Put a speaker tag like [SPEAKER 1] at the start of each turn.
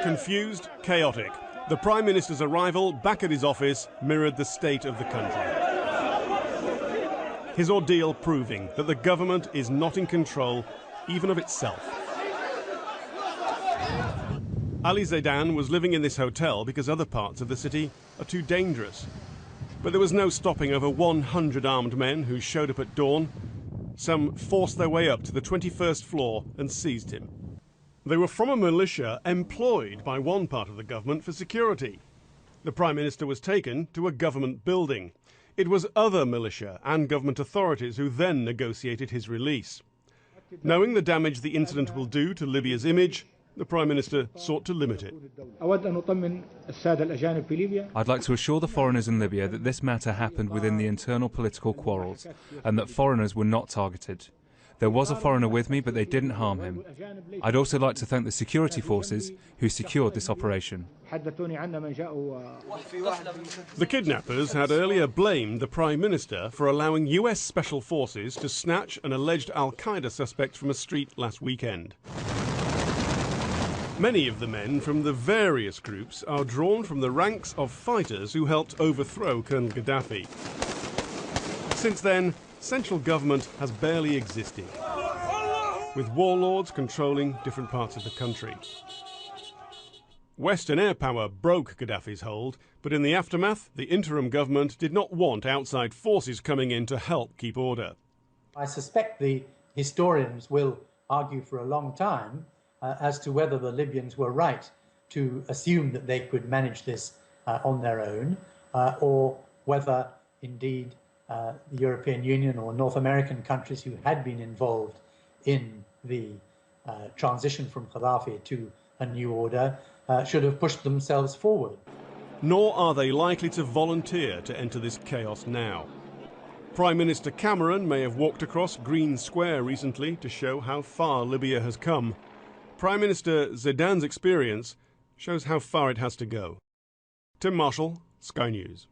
[SPEAKER 1] Confused, chaotic. The Prime Minister's arrival back at his office mirrored the state of the country. His ordeal proving that the government is not in control even of itself. Ali Zeidan was living in this hotel because other parts of the city are too dangerous. But there was no stopping over 100 armed men who showed up at dawn. Some forced their way up to the 21st floor and seized him. They were from a militia employed by one part of the government for security. The Prime Minister was taken to a government building. It was other militia and government authorities who then negotiated his release. Knowing the damage the incident will do to Libya's image, the Prime Minister sought to limit it.
[SPEAKER 2] I'd like to assure the foreigners in Libya that this matter happened within the internal political quarrels and that foreigners were not targeted. There was a foreigner with me, but they didn't harm him. I'd also like to thank the security forces who secured this operation.
[SPEAKER 1] The kidnappers had earlier blamed the Prime Minister for allowing US Special Forces to snatch an alleged Al-Qaeda suspect from a street last weekend. Many of the men from the various groups are drawn from the ranks of fighters who helped overthrow Colonel Gaddafi. Since then, central government has barely existed, with warlords controlling different parts of the country. Western air power broke Gaddafi's hold, but in the aftermath, the interim government did not want outside forces coming in to help keep order.
[SPEAKER 3] I suspect the historians will argue for a long time as to whether the Libyans were right to assume that they could manage this on their own, or whether indeed the European Union or North American countries who had been involved in the transition from Gaddafi to a new order should have pushed themselves forward.
[SPEAKER 1] Nor are they likely to volunteer to enter this chaos now. Prime Minister Cameron may have walked across Green Square recently to show how far Libya has come. Prime Minister Zeidan's experience shows how far it has to go. Tim Marshall, Sky News.